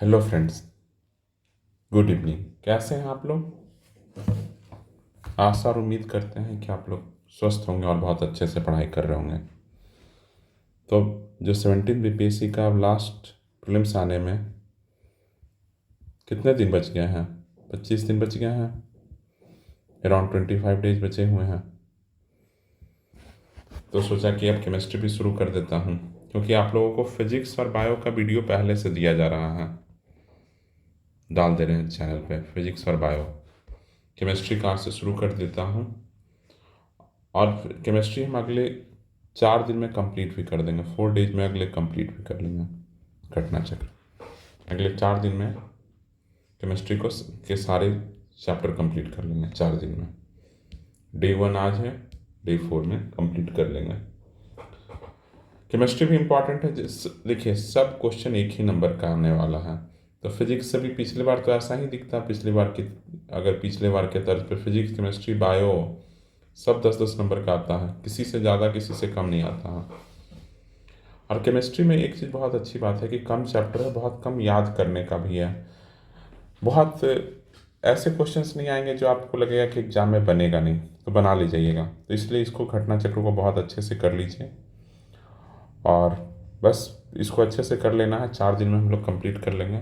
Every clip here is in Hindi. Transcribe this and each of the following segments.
Hello friends, good evening. कैसे हैं आप लोग? आशा और उम्मीद करते हैं कि आप लोग स्वस्थ होंगे और बहुत अच्छे से पढ़ाई कर रहे होंगे। तो जो 17 बीपीएससी का अब लास्ट प्रीलिम्स आने में कितने दिन बच गए हैं? 25 दिन बच गए हैं। अराउंड 25 डेज बचे हुए हैं। तो सोचा कि अब केमिस्ट्री भी शुरू कर देता हूँ, क्योंकि आप लोगों को फिजिक्स और बायो का वीडियो पहले से दिया जा रहा है, डाल दे रहे हैं चैनल पे। फिजिक्स और बायो केमिस्ट्री का आज से शुरू कर देता हूँ। और केमिस्ट्री हम अगले 4 दिन में कंप्लीट भी कर देंगे। 4 डेज में अगले कंप्लीट भी कर लेंगे घटना चक्र। अगले 4 दिन में केमिस्ट्री के सारे चैप्टर कंप्लीट कर लेंगे 4 दिन में। डे 1 आज है, डे 4 में कंप्लीट कर लेंगे। केमिस्ट्री भी इम्पॉर्टेंट है। देखिए, सब क्वेश्चन एक ही नंबर का आने वाला है। तो फिजिक्स से भी पिछली बार तो ऐसा ही दिखता। पिछली बार की अगर पिछले बार के तर्ज पर फिजिक्स, केमिस्ट्री, बायो सब 10-10 नंबर का आता है। किसी से ज़्यादा किसी से कम नहीं आता है। और केमिस्ट्री में एक चीज़ बहुत अच्छी बात है कि कम चैप्टर है, बहुत कम याद करने का भी है। बहुत ऐसे क्वेश्चंस नहीं आएंगे जो आपको लगेगा कि एग्जाम में बनेगा नहीं, तो बना ले जाइएगा। तो इसलिए इसको घटना चक्र को बहुत अच्छे से कर लीजिए और बस इसको अच्छे से कर लेना है। 4 दिन में हम लोग कंप्लीट कर लेंगे।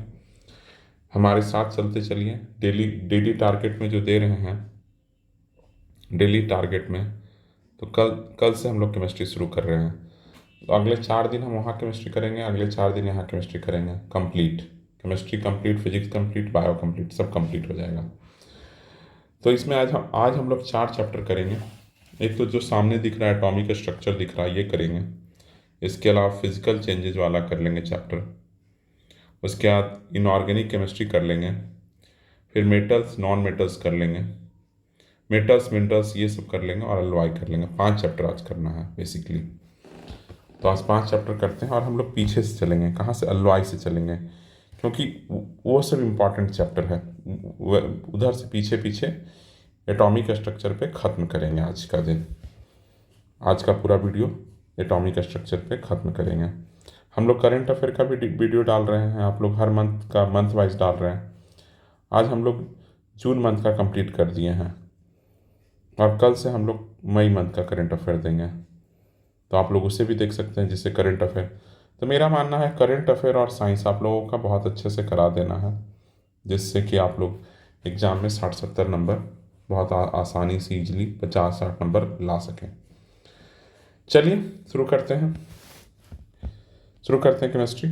हमारे साथ चलते चलिए। डेली डेली टारगेट में जो दे रहे हैं, डेली टारगेट में, तो कल कल से हम लोग केमिस्ट्री शुरू कर रहे हैं। तो अगले 4 दिन हम वहाँ केमिस्ट्री करेंगे, अगले 4 दिन यहाँ केमिस्ट्री करेंगे। Complete chemistry complete, physics complete, bio complete, सब कंप्लीट हो जाएगा। तो इसमें आज हम लोग 4 चैप्टर करेंगे। एक तो जो सामने दिख रहा है एटॉमिक स्ट्रक्चर दिख रहा है, ये करेंगे। इसके अलावा फिजिकल चेंजेज वाला कर लेंगे चैप्टर। उसके बाद इनऑर्गेनिक केमिस्ट्री कर लेंगे। फिर मेटल्स नॉन मेटल्स कर लेंगे। मेटल्स मिनरल्स ये सब कर लेंगे और एलवाई कर लेंगे। 5 चैप्टर आज करना है बेसिकली। तो आज 5 चैप्टर करते हैं और हम लोग पीछे से चलेंगे। कहाँ से? एलवाई से चलेंगे, क्योंकि वो सब इम्पॉर्टेंट चैप्टर है। उधर से पीछे पीछे एटॉमिक स्ट्रक्चर पे ख़त्म करेंगे आज का दिन। आज का पूरा वीडियो एटॉमिक स्ट्रक्चर पे ख़त्म करेंगे। हम लोग करेंट अफेयर का भी वीडियो डाल रहे हैं। आप लोग हर मंथ का मंथ वाइज डाल रहे हैं। आज हम लोग जून मंथ का कंप्लीट कर दिए हैं और कल से हम लोग मई मंथ का करेंट अफेयर देंगे। तो आप लोग उसे भी देख सकते हैं, जिससे करेंट अफेयर। तो मेरा मानना है करेंट अफेयर और साइंस आप लोगों का बहुत अच्छे से करा देना है, जिससे कि आप लोग एग्ज़ाम में 60-70 नंबर बहुत आसानी से ईजिली 50-60 नंबर ला सकें। चलिए शुरू करते हैं। केमिस्ट्री।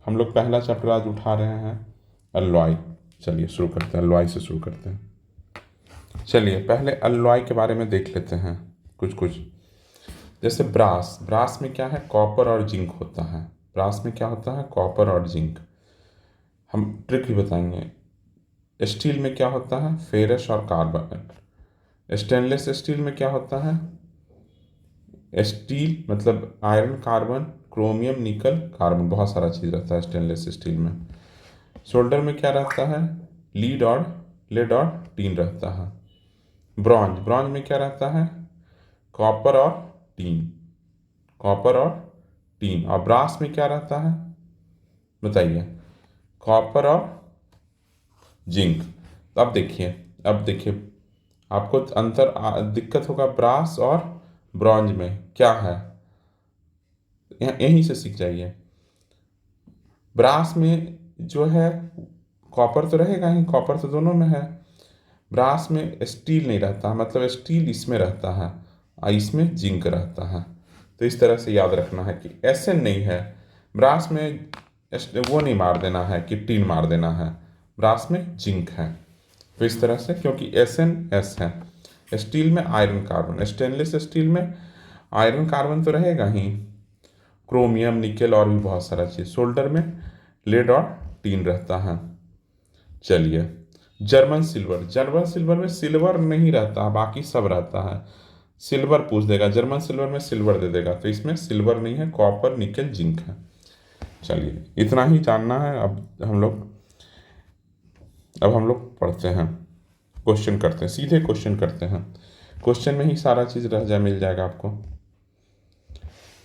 हम लोग पहला चैप्टर आज उठा रहे हैं, अलॉय। चलिए शुरू करते हैं, अलॉय से शुरू करते हैं। चलिए पहले अलॉय के बारे में देख लेते हैं कुछ कुछ। जैसे ब्रास। ब्रास में क्या है? कॉपर और जिंक होता है। ब्रास में क्या होता है? कॉपर और जिंक। हम ट्रिक भी बताएंगे। स्टील में क्या होता है? फेरस और कार्बन। स्टेनलेस स्टील में क्या होता है? स्टील मतलब आयरन, कार्बन, क्रोमियम, निकल, कार्बन, बहुत सारा चीज़ रहता है स्टेनलेस स्टील में। सोल्डर में क्या रहता है? लेड और टीन रहता है। ब्रॉन्ज। ब्रॉन्ज में क्या रहता है? कॉपर और टीन। और ब्रास में क्या रहता है बताइए? कॉपर और जिंक। तो अब देखिए आपको दिक्कत होगा ब्रास और ब्रॉन्ज में क्या है, यहीं से सीख जाइए। ब्रास में जो है कॉपर तो रहेगा ही, कॉपर तो दोनों में है। ब्रास में स्टील नहीं रहता, मतलब स्टील इसमें रहता है और इसमें जिंक रहता है। तो इस तरह से याद रखना है कि एसएन नहीं है ब्रास में, वो नहीं मार देना है कि टीन मार देना है। ब्रास में जिंक है। तो इस तरह से, क्योंकि एसएन एस है। स्टील में आयरन कार्बन, स्टेनलेस स्टील में आयरन कार्बन तो रहेगा ही, क्रोमियम, निकेल और भी बहुत सारा चीज़। सोल्डर में लेड और टीन रहता है। चलिए जर्मन सिल्वर में सिल्वर नहीं रहता, बाकी सब रहता है। सिल्वर पूछ देगा, जर्मन सिल्वर में सिल्वर दे देगा, तो इसमें सिल्वर नहीं है, कॉपर, निकेल, जिंक है। चलिए इतना ही जानना है। अब हम लोग पढ़ते हैं, क्वेश्चन करते हैं, सीधे क्वेश्चन करते हैं। क्वेश्चन में ही सारा चीज़ मिल जाएगा आपको।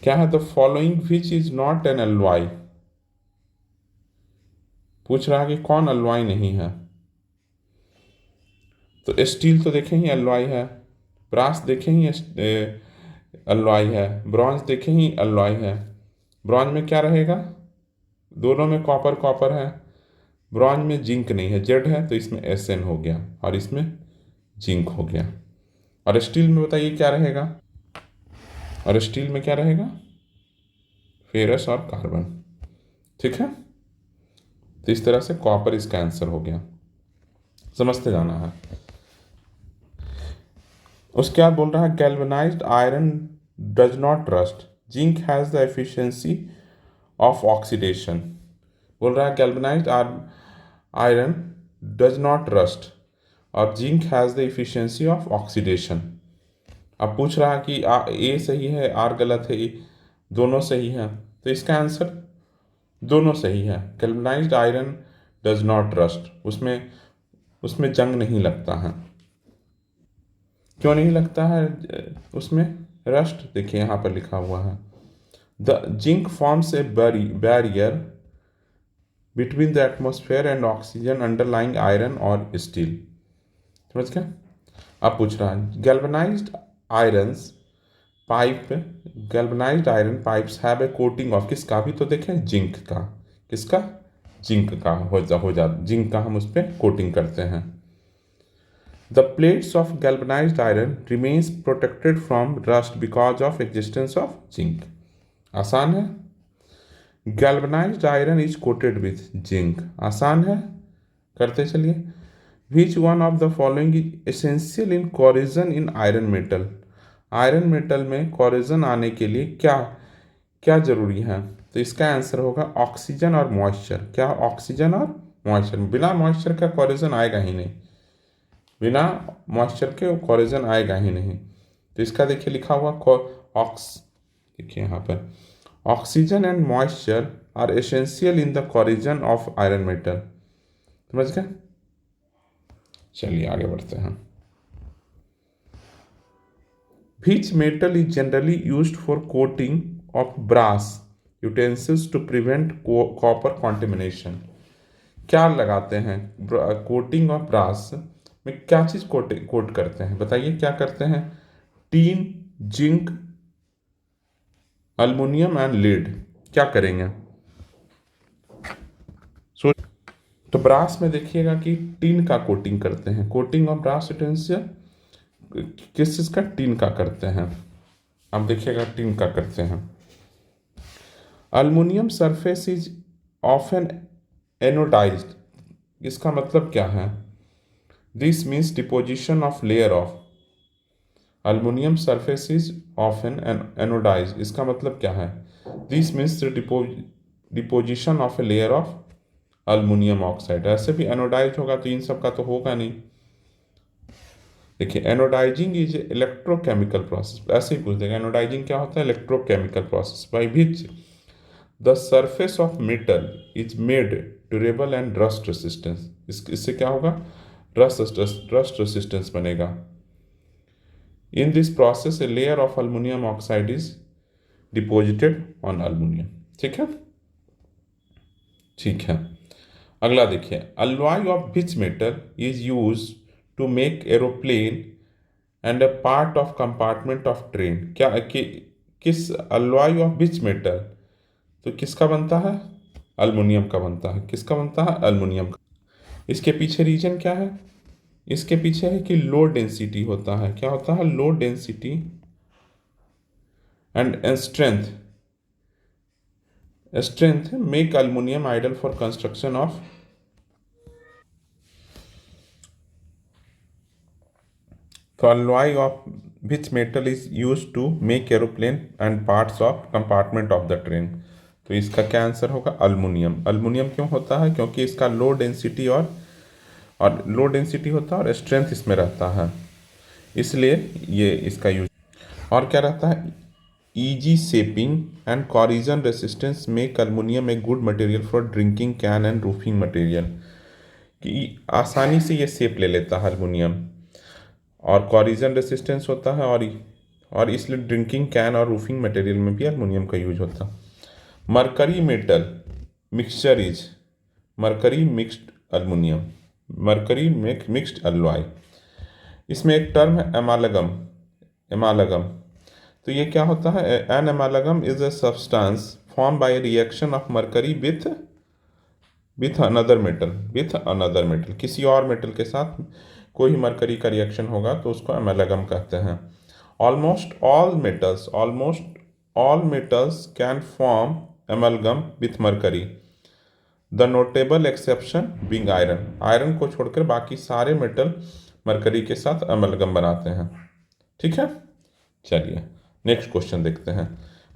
क्या है? The following which is not an alloy. पूछ रहा है कि कौन अलॉय नहीं है। तो स्टील तो देखें ही अलॉय है, ब्रास देखें ही अलॉय है, ब्रॉन्ज देखें ही अलॉय है। ब्रॉन्ज में क्या रहेगा, दोनों में कॉपर कॉपर है, ब्रॉन्ज में जिंक नहीं है, जेड है, तो इसमें एसएन हो गया और इसमें जिंक हो गया। और स्टील में बताइए क्या रहेगा, और स्टील में क्या रहेगा, फेरस और कार्बन। ठीक है, तो इस तरह से कॉपर इसका आंसर हो गया, समझते जाना है। उसके बाद बोल रहा है galvanised iron does not rust, zinc has the efficiency of oxidation. बोल रहा है galvanised iron does not rust और zinc has the efficiency of oxidation. अब पूछ रहा है कि ए सही है, आर गलत है, दोनों सही है, तो इसका आंसर दोनों सही है। Galvanised iron does not rust, उसमें उसमें जंग नहीं लगता है। क्यों नहीं लगता है उसमें रस्ट, देखिए यहाँ पर लिखा हुआ है the zinc forms a barrier between the atmosphere and oxygen underlying iron और स्टील। समझ गया। अब पूछ रहा है galvanised irons pipe, galvanised iron pipes have a coating of, किसका, भी तो देखें जिंक का, किसका, जिंक का हो जा जिंक का हम उस पर कोटिंग करते हैं। The plates of galvanized iron remains protected from rust because of existence of zinc. आसान है। Galvanised iron is coated with zinc, आसान है, करते चलिए। Which one of the following is essential in corrosion in iron metal, iron metal में कोरिजन आने के लिए क्या क्या जरूरी है, तो इसका आंसर होगा ऑक्सीजन और मॉइस्चर। क्या, ऑक्सीजन और मॉइस्चर, बिना मॉइस्चर का कोरिजन आएगा ही नहीं, बिना मॉइस्चर के कोरिजन आएगा ही नहीं। तो इसका देखिए लिखा हुआ देखिए यहाँ पर oxygen and moisture are essential in the corrosion of iron metal. समझ गए। चलिए आगे बढ़ते हैं। Which metal is generally used for coating of brass utensils to prevent copper contamination? क्या लगाते हैं कोटिंग ऑफ ब्रास में, क्या चीज कोट करते हैं, बताइए क्या करते हैं। Tin, zinc, aluminium and lead, क्या करेंगे। सो तो ब्रास में देखिएगा कि टीन का कोटिंग करते हैं, कोटिंग ऑफ ब्रास यूटेंसिल किस चीज का, टीन का करते हैं। अब देखिएगा टीन का करते हैं। Aluminium surface is often anodized, इसका मतलब क्या है, this means deposition of layer of, aluminium surface is often anodized, इसका मतलब क्या है, this means deposition of a layer of aluminium oxide. ऐसे भी एनोडाइज होगा तो इन सब का तो होगा नहीं। देखिए एनोडाइजिंग इज इलेक्ट्रोकेमिकल प्रोसेस, ऐसे ही पूछ देगा एनोडाइजिंग क्या होता है, electrochemical process by which the surface of metal is made durable and rust resistance. इससे क्या होगा, रस्ट रेसिस्टेंस बनेगा। In this process a layer of aluminium oxide is deposited on aluminium. ठीक है, ठीक है। अगला देखिए alloy of which metal is use to make aeroplane and a part of compartment of train. क्या किस अलॉय ऑफ विच मेटल, तो किसका बनता है, अल्मुनियम का बनता है। किसका बनता है, अल्मुनियम का। इसके पीछे रीजन क्या है, इसके पीछे है कि लो डेंसिटी होता है। क्या होता है, low density and strength make aluminium ideal for construction of. तो alloy of which metal is used to make aeroplane and parts of compartment of the train। तो इसका क्या आंसर होगा, अल्मुनियम। अल्मुनियम क्यों होता है, क्योंकि इसका लो डेंसिटी और लो डेंसिटी होता है और स्ट्रेंथ इसमें रहता है, इसलिए ये इसका यूज। और क्या रहता है, easy shaping and corrosion resistance make aluminium a good material for drinking can and roofing material. कि आसानी से ये शेप ले लेता है अल्मुनियम, और कॉरिजन रेसिस्टेंस होता है, और इसलिए ड्रिंकिंग कैन और रूफिंग मटेरियल में भी अल्मुनियम का यूज होता है। Mercury metal mixture is mercury mixed aluminium, mercury mixed alloy. इसमें एक टर्म है एमालगम, एमालगम। तो ये क्या होता है? An amalgam is a substance form by reaction of mercury with another metal, with another metal, किसी और मेटल के साथ कोई मरकरी का रिएक्शन होगा तो उसको एमालगम कहते हैं। Almost all metals can form एमालगम with mercury, the notable exception being iron. Iron को छोड़कर बाकी सारे मेटल मरकरी के साथ एमालगम बनाते हैं। ठीक है, चलिए नेक्स्ट क्वेश्चन देखते हैं।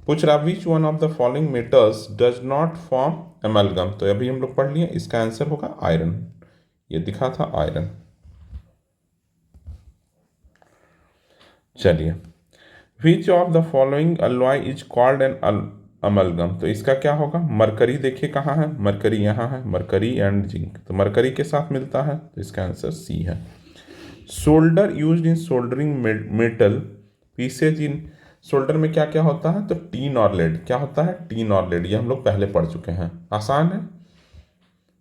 पूछ रहा विच one of the following metals does not form एमालगम। तो अभी हम लोग पढ़ लिए, इसका आंसर होगा आयरन। ये दिखा था आयरन। चलिए, विच of the following alloy is called an amalgam. तो इसका क्या होगा? मरकरी देखिए कहाँ है, मरकरी यहाँ है, मरकरी एंड जिंक, तो मरकरी के साथ मिलता है, तो इसका आंसर सी है। Solder used in soldering metal pieces in, solder में क्या क्या होता है? तो टीन और लेड। क्या होता है? टीन और लेड, ये हम लोग पहले पढ़ चुके हैं, आसान है।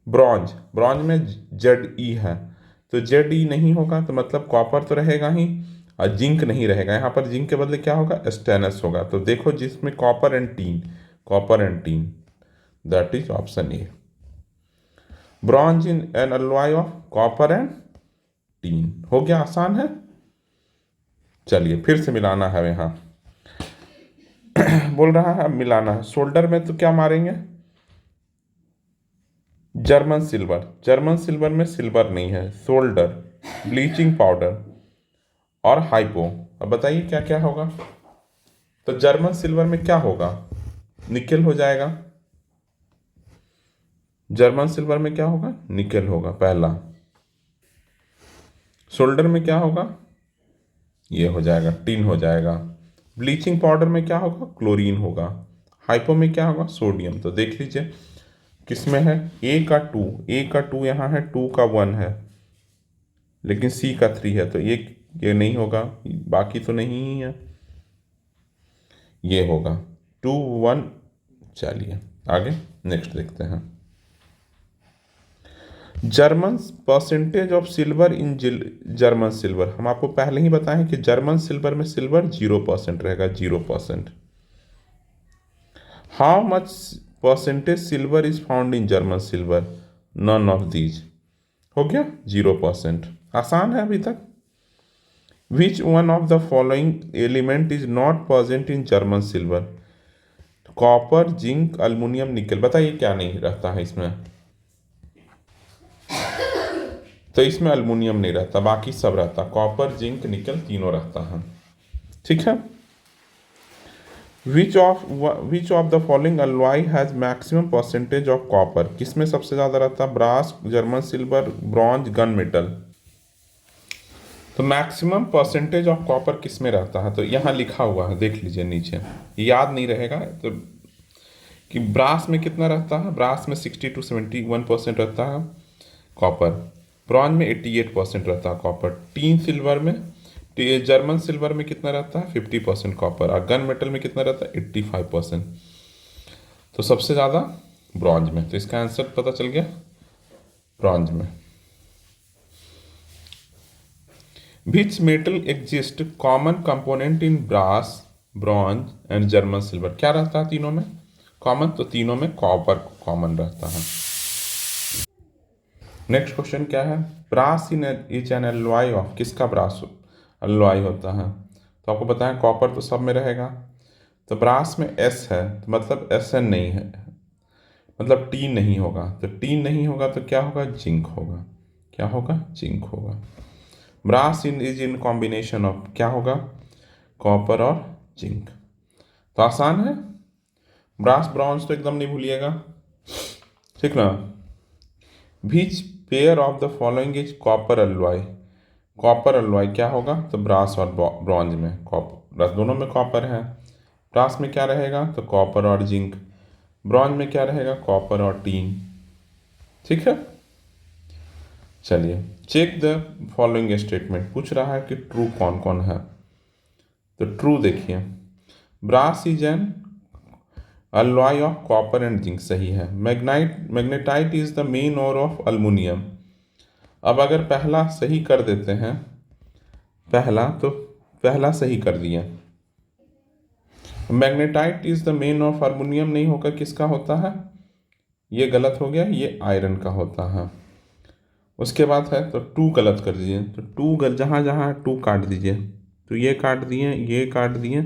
ब्रॉन्ज, ब्रॉन्ज में जेड ई है, तो जेड ई नहीं होगा तो मतलब कॉपर तो रहेगा ही, और जिंक नहीं रहेगा। यहाँ पर जिंक के बदले क्या होगा? स्टेनस होगा। तो देखो जिसमें copper and teen, copper and teen, that is option A. Bronze in an alloy of copper and teen, हो गया, आसान है। चलिए फिर से मिलाना है यहाँ बोल रहा है अब मिलाना है। सोल्डर में तो क्या मारेंगे? जर्मन सिल्वर, जर्मन सिल्वर में सिल्वर नहीं है। सोल्डर, ब्लीचिंग पाउडर और हाइपो। अब बताइए क्या क्या होगा? तो जर्मन सिल्वर में क्या होगा? निकेल हो जाएगा। जर्मन सिल्वर में क्या होगा? निकेल होगा पहला। सोल्डर में क्या होगा? ये हो जाएगा, टिन हो जाएगा। ब्लीचिंग पाउडर में क्या होगा? क्लोरीन होगा। हाइपो में क्या होगा? सोडियम। तो देख लीजिए किस में है, ए का 2, ए का 2 यहाँ है, 2 का 1 है, लेकिन सी का 3 है, तो ये नहीं होगा, बाकी तो नहीं ही है, ये होगा 2 1। चलिए आगे नेक्स्ट देखते हैं। German percentage of silver in German silver, हम आपको पहले ही बताएं कि जर्मन सिल्वर में सिल्वर 0% रहेगा, 0%। How much percentage silver is found in German silver? None of these, हो गया 0%, आसान है अभी तक। Which one of the following element is not present in German silver? Copper, zinc, aluminium, nickel. बताइए क्या नहीं रहता है इसमें? तो इसमें अल्युमिनियम नहीं रहता, बाकी सब रहता, कॉपर, जिंक, निकल तीनों रहता है। ठीक है। Which of the following alloy has maximum percentage of copper? किसमें सबसे ज्यादा रहता? Brass, German silver, bronze, gun metal. तो मैक्सिमम परसेंटेज ऑफ कॉपर किस में रहता है? तो यहाँ लिखा हुआ है, देख लीजिए नीचे, याद नहीं रहेगा तो कि ब्रास में कितना रहता है? ब्रास में 60 to 71% रहता है कॉपर। ब्रॉन्ज में 88% रहता है कॉपर। टीन सिल्वर में, जर्मन सिल्वर में कितना रहता है? 50% कॉपर। और गन मेटल में कितना रहता है? 85%। तो सबसे ज़्यादा ब्रॉन्ज में, तो इसका आंसर पता चल गया, ब्रॉन्ज में। Which metal exist common component in brass, bronze and German silver? क्या रहता है तीनों में कॉमन? तो तीनों में कॉपर कॉमन रहता है। नेक्स्ट क्वेश्चन क्या है? Brass in is an alloy of, किसका ब्रास अलॉय होता है? तो आपको पता है कॉपर तो सब में रहेगा, तो ब्रास में एस है, तो मतलब एस एन नहीं है, मतलब टी नहीं होगा। तो टी नहीं होगा तो क्या होगा? जिंक होगा। क्या होगा? जिंक होगा। Brass in is in combination of, क्या होगा? कॉपर और जिंक। तो आसान है, ब्रास ब्रॉन्ज तो एकदम नहीं भूलिएगा, ठीक ना। Which pair of the following is copper alloy? Copper alloy क्या होगा? तो ब्रास और ब्रॉन्ज में कॉपर, दोनों में कॉपर है। ब्रास में क्या रहेगा? तो कॉपर और जिंक। ब्रॉन्ज में क्या रहेगा? कॉपर और टीन। ठीक है। चलिए चेक द फॉलोइंग स्टेटमेंट, पूछ रहा है कि ट्रू कौन कौन है। तो ट्रू देखिए, brass is an alloy of copper and zinc सही है। Magnetite is the main ore of aluminium. अब अगर पहला सही कर देते हैं, पहला सही कर दिए। Magnetite is the main of aluminium नहीं होकर किसका होता है? ये गलत हो गया, ये आयरन का होता है। उसके बाद है तो टू गलत कर दीजिए, तो टू जहाँ जहाँ टू काट दीजिए, तो ये काट दिए, ये काट दिए,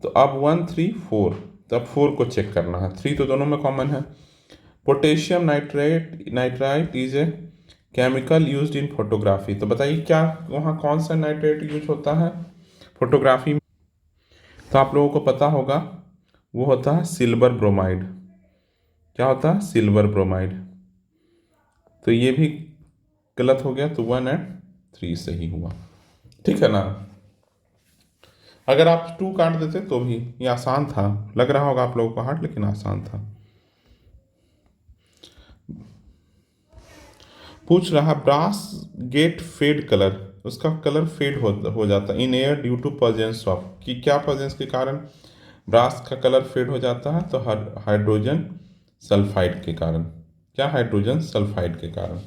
तो अब 1 3 4, तो अब 4 को चेक करना है। 3 तो दोनों में कॉमन है। Potassium nitrite is a chemical used in photography. तो बताइए क्या वहाँ कौन सा नाइट्रेट यूज होता है फोटोग्राफी में? तो आप लोगों को पता होगा, वो होता है सिल्वर ब्रोमाइड। क्या होता है? Silver bromide. तो ये भी गलत हो गया, तो 1 और 3 सही हुआ। ठीक है ना? अगर आप 2 काट देते तो भी ये आसान था, लग रहा होगा आप लोगों को हार्ड, लेकिन आसान था। पूछ रहा ब्रास गेट फेड कलर, उसका कलर फेड हो जाता है in air due to presence of, कि क्या प्रेजेंस के कारण ब्रास का कलर फेड हो जाता है? तो हाइड्रोजन सल्फाइड के कारण। क्या? हाइड्रोजन सल्फाइड के कारण।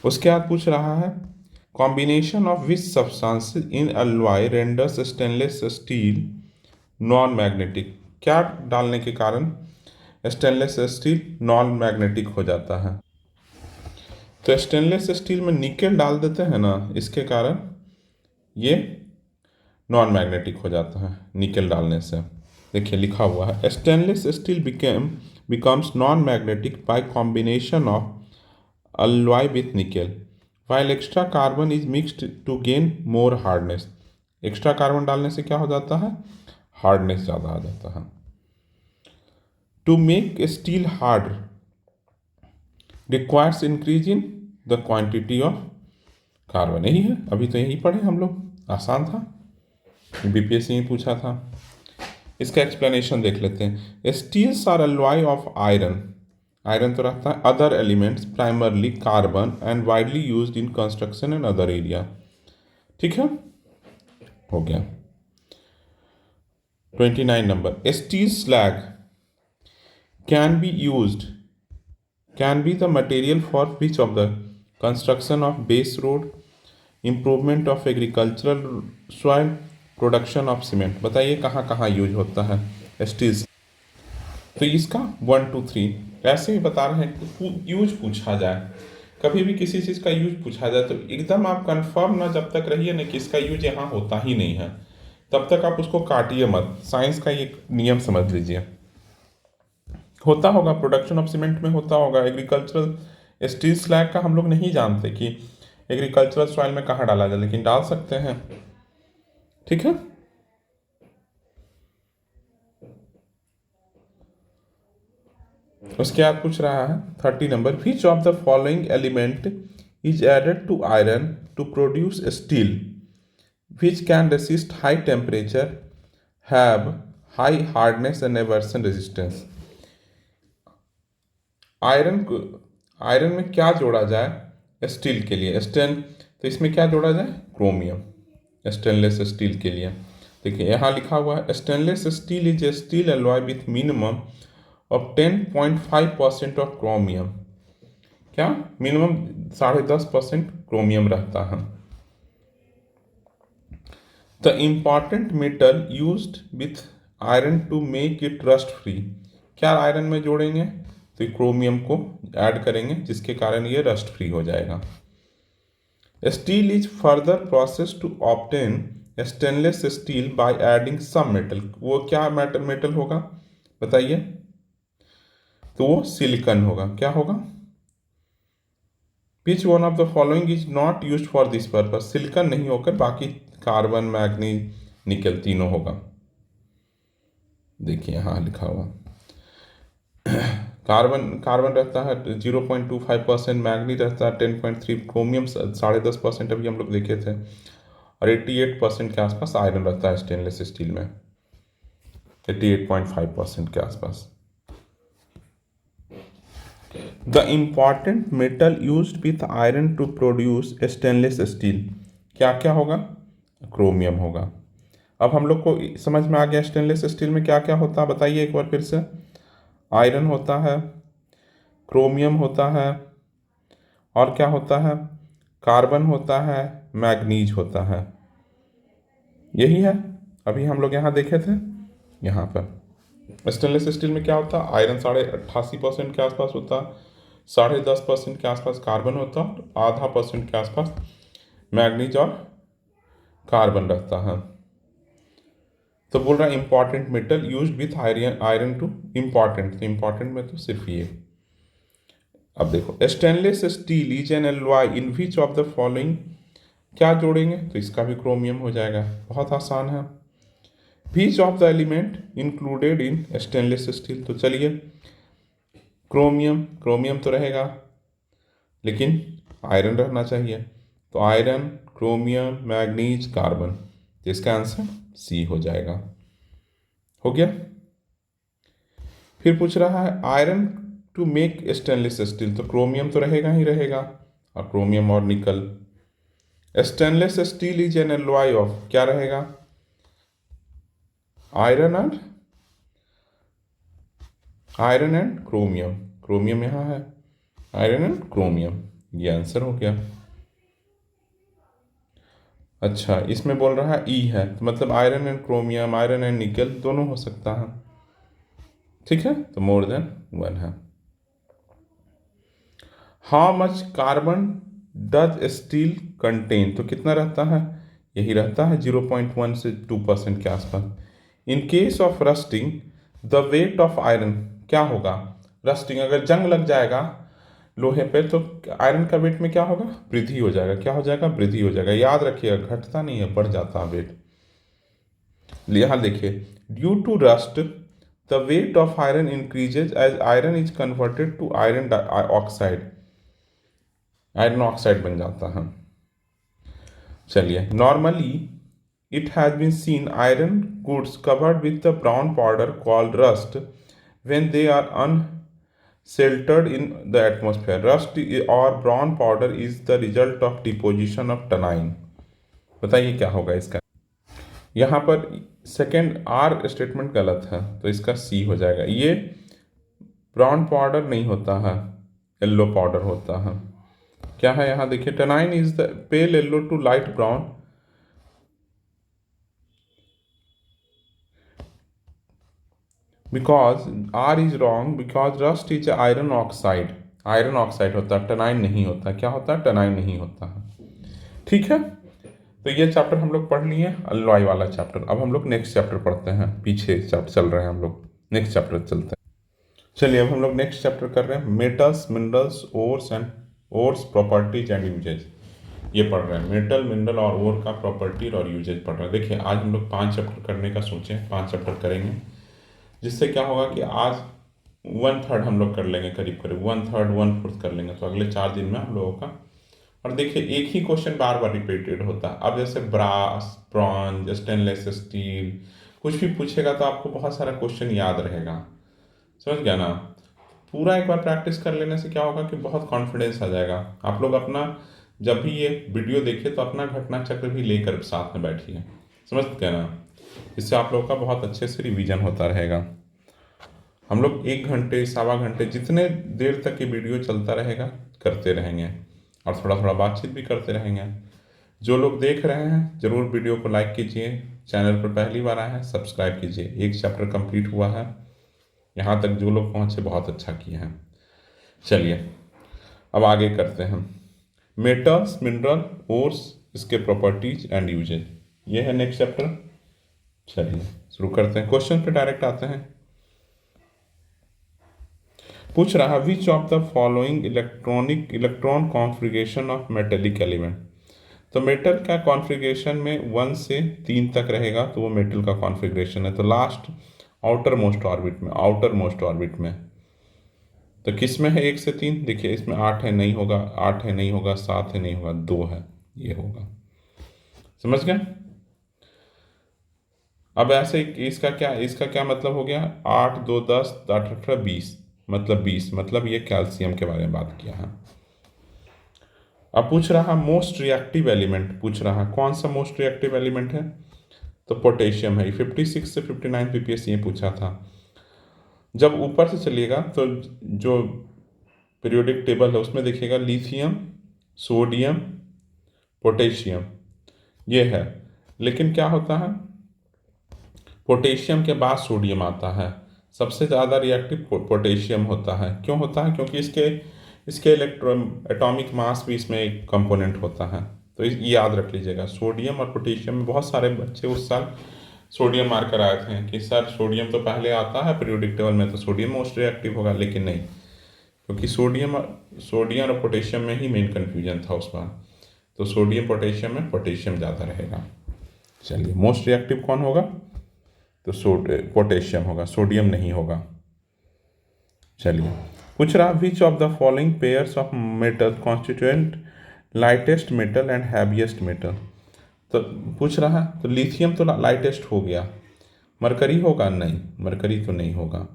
उसके बाद पूछ रहा है combination of which substance in alloy renders stainless steel non magnetic. क्या डालने के कारण स्टेनलेस स्टील नॉन मैग्नेटिक हो जाता है? तो स्टेनलेस स्टील में निकेल डाल देते हैं ना, इसके कारण ये नॉन मैग्नेटिक हो जाता है निकेल डालने से। देखिए लिखा हुआ है stainless steel becomes non magnetic bye combination of alloy with nickel while extra carbon is mixed to gain more hardness। Extra carbon डालने से क्या हो जाता है? हार्डनेस ज़्यादा आ जाता है। To make steel hard requires increase in the quantity of carbon. यही है, अभी तो यही पढ़े हम लोग, आसान था, बीपीएससी में पूछा था। इसका एक्सप्लेनेशन देख लेते हैं। Steels are alloy of iron, iron तो रहता है, other elements primarily carbon and widely used in construction and other area. ठीक है, हो गया। 29 number steel slag can be the material for which of the construction of base road, improvement of agricultural soil, production of cement. बताइए कहाँ कहाँ यूज होता है स्टील? तो इसका 1 2 3 ऐसे ही बता रहे हैं कि यूज पूछा जाए, कभी भी किसी चीज़ का यूज पूछा जाए तो एकदम आप कंफर्म ना जब तक रहिए ना कि इसका यूज यहाँ होता ही नहीं है, तब तक आप उसको काटिए मत। साइंस का एक नियम समझ लीजिए। होता होगा प्रोडक्शन ऑफ सीमेंट में, होता होगा एग्रीकल्चरल स्टील स्लैग का हम लोग नहीं जानते कि एग्रीकल्चरल सॉइल में कहाँ डाला जाए, लेकिन डाल सकते हैं। ठीक है, उसके बाद पूछ रहा है 30 number which of the following element is added to iron to produce steel which can resist high temperature, have high hardness and abrasion resistance. Iron में क्या जोड़ा जाए स्टील के लिए? तो इसमें क्या जोड़ा जाए? क्रोमियम, स्टेनलेस स्टील के लिए। देखिए यहाँ लिखा हुआ है stainless steel is a steel alloy with minimum of 10.5% of chromium. क्या? मिनिमम 10.5% क्रोमियम रहता है। The important metal used with iron to make it rust free. क्या आयरन में जोड़ेंगे? तो क्रोमियम को ऐड करेंगे, जिसके कारण ये रस्ट फ्री हो जाएगा। Steel is further process to obtain stainless steel by adding some metal. वो क्या मेटल होगा बताइए? तो वो सिलिकॉन होगा। क्या होगा? विच one of the following is not used for this purpose. Silicon नहीं होकर बाकी कार्बन, मैग्नीज, निकल तीनों होगा। देखिए यहाँ लिखा हुआ कार्बन रहता है 0.25%, मैग्नीज रहता है 10.3, क्रोमियम 10.5% अभी हम लोग देखे थे, और 88% के आसपास आयरन रहता है स्टेनलेस स्टील में, 88.5% के आसपास। The important metal used with iron to produce stainless steel क्या क्या होगा? क्रोमियम होगा। अब हम लोग को समझ में आ गया स्टेनलेस स्टील में क्या क्या होता है, बताइए एक बार फिर से। आयरन होता है, क्रोमियम होता है, और क्या होता है, कार्बन होता है, मैग्नीज होता है। यही है, अभी हम लोग यहाँ देखे थे। यहाँ पर स्टेनलेस स्टील में क्या होता है, आयरन 88% के आसपास होता है, 10.5% के आसपास कार्बन होता है, 0.5% के आसपास मैग्नीज और कार्बन रहता है। तो बोल रहा है important metal use with iron, iron two important, तो इंपॉर्टेंट में तो सिर्फ ये। अब देखो stainless steel is an alloy in which of the following, क्या जोड़ेंगे तो इसका भी क्रोमियम हो जाएगा, बहुत आसान है। Which of the element included in stainless steel, तो चलिए क्रोमियम, क्रोमियम तो रहेगा लेकिन आयरन रहना चाहिए, तो आयरन, क्रोमियम, मैग्नीज, कार्बन, तो इसका आंसर सी हो जाएगा। हो गया। फिर पूछ रहा है iron to make stainless steel, तो क्रोमियम तो रहेगा ही रहेगा, और क्रोमियम और nickel. Stainless steel is an alloy of, क्या रहेगा, iron and, iron and chromium, chromium यहाँ है, आयरन एंड क्रोमियम, ये आंसर हो गया। अच्छा, इसमें बोल रहा है ई है, तो मतलब iron and chromium, iron and निकल दोनों हो सकता है, ठीक है, तो मोर देन 1 है। How much carbon does steel contain, तो कितना रहता है, यही रहता है 0.1 से 2% के आसपास। In case of rusting the weight of iron, क्या होगा, रस्टिंग अगर जंग लग जाएगा लोहे पे तो आयरन का वेट में क्या होगा, वृद्धि हो जाएगा, क्या हो जाएगा, वृद्धि हो जाएगा, याद रखिएगा घटता नहीं है, बढ़ जाता है वेट। यहाँ देखिए, due to rust the weight of iron increases as iron is converted to iron oxide, iron oxide बन जाता है। चलिए, normally it has been seen iron goods covered with the brown powder called rust when they are unsheltered in the atmosphere. Rust or brown powder is the result of deposition of tannin. बताइए क्या होगा इसका, यहाँ पर सेकेंड आर स्टेटमेंट गलत है, तो इसका सी हो जाएगा। ये ब्राउन पाउडर नहीं होता है, येल्लो पाउडर होता है। क्या है यहाँ देखिए, tannin is the pale yellow to light brown, because R is wrong, because rust is iron oxide, iron oxide होता है, टनाइन नहीं होता, क्या होता है, टनाइन नहीं होता है, ठीक है। तो ये चैप्टर हम लोग पढ़ लिए, अलॉय वाला चैप्टर। अब हम लोग नेक्स्ट चैप्टर पढ़ते हैं, पीछे चैप्टर चल रहे हैं हम लोग, नेक्स्ट चैप्टर चलते हैं। चलिए अब हम लोग नेक्स्ट चैप्टर कर रहे हैं, metals, minerals, ores and ores properties and usages, ये पढ़ रहे हैं, मेटल, मिनरल और ओर का प्रॉपर्टी और यूजेज पढ़ रहे हैं। देखिए आज हम लोग 5 चैप्टर करने का सोचे, 5 चैप्टर करेंगे, जिससे क्या होगा कि आज 1/3 हम लोग कर लेंगे, करीब करीब 1/3 1/4 कर लेंगे, तो अगले 4 दिन में हम लोगों का। और देखिए एक ही क्वेश्चन बार बार रिपीटेड होता है, अब जैसे ब्रास, ब्रॉन्ज, स्टेनलेस स्टील, कुछ भी पूछेगा तो आपको बहुत सारा क्वेश्चन याद रहेगा, समझ गया ना। पूरा एक बार प्रैक्टिस कर लेने से क्या होगा कि बहुत कॉन्फिडेंस आ जाएगा। आप लोग अपना जब भी ये वीडियो देखे तो अपना घटना चक्र भी लेकर साथ में बैठिए, समझ गए ना, इससे आप लोगों का बहुत अच्छे से रिवीजन होता रहेगा। हम लोग 1 घंटे, 1.25 घंटे, जितने देर तक ये वीडियो चलता रहेगा करते रहेंगे, और थोड़ा थोड़ा बातचीत भी करते रहेंगे। जो लोग देख रहे हैं ज़रूर वीडियो को लाइक कीजिए, चैनल पर पहली बार आए हैं सब्सक्राइब कीजिए। 1 चैप्टर कंप्लीट हुआ है, यहाँ तक जो लोग पहुँचे बहुत अच्छा किए हैं। चलिए अब आगे करते हैं, मेटल्स, मिनरल, ओर्स, इसके प्रॉपर्टीज एंड यूजेज, ये है नेक्स्ट चैप्टर। चलिए शुरू करते हैं, क्वेश्चन पे डायरेक्ट आते हैं। पूछ रहा विच of the following electron configuration of metallic element, तो मेटल का कॉन्फ़िगरेशन में 1 से 3 तक रहेगा, तो वो मेटल का कॉन्फ़िगरेशन है। तो लास्ट आउटर मोस्ट ऑर्बिट में, आउटर मोस्ट ऑर्बिट में, तो किस में है 1 से 3, देखिए इसमें 8 है, नहीं होगा, 8 है, नहीं होगा, 7 है, नहीं होगा, 2 है, ये होगा, समझ गए। अब ऐसे इसका क्या मतलब हो गया, 8 2 10 8 18 20, मतलब 20, मतलब ये कैल्शियम के बारे में बात किया है। अब पूछ रहा मोस्ट रिएक्टिव एलिमेंट, पूछ रहा कौन सा मोस्ट रिएक्टिव एलिमेंट है, तो पोटेशियम है। 56 से 59 पीपीएस ये पूछा था। जब ऊपर से चलिएगा तो जो पीरियोडिक टेबल है उसमें देखिएगा लिथियम, सोडियम, पोटेशियम ये है। लेकिन क्या होता है, पोटेशियम के बाद सोडियम आता है। सबसे ज़्यादा रिएक्टिव पोटेशियम होता है। क्यों होता है? क्योंकि इसके इसके इलेक्ट्रॉन एटॉमिक मास भी इसमें एक कंपोनेंट होता है। तो ये याद रख लीजिएगा, सोडियम और पोटेशियम में बहुत सारे बच्चे उस साल सोडियम मार कर आए थे कि सर सोडियम तो पहले आता है पीरियोडिक टेबल में, तो सोडियम मोस्ट रिएक्टिव होगा। लेकिन नहीं, क्योंकि सोडियम और पोटेशियम में ही मेन कन्फ्यूजन था उस बार। तो सोडियम पोटेशियम में पोटेशियम ज़्यादा रहेगा। चलिए, मोस्ट रिएक्टिव कौन होगा? तो पोटेशियम होगा, सोडियम नहीं होगा। चलिए, पूछ रहा विच of the following pairs of metal constituent lightest metal and heaviest metal. तो पूछ रहा है, तो लिथियम तो लाइटेस्ट हो गया। मरकरी होगा? नहीं, मरकरी तो नहीं होगा।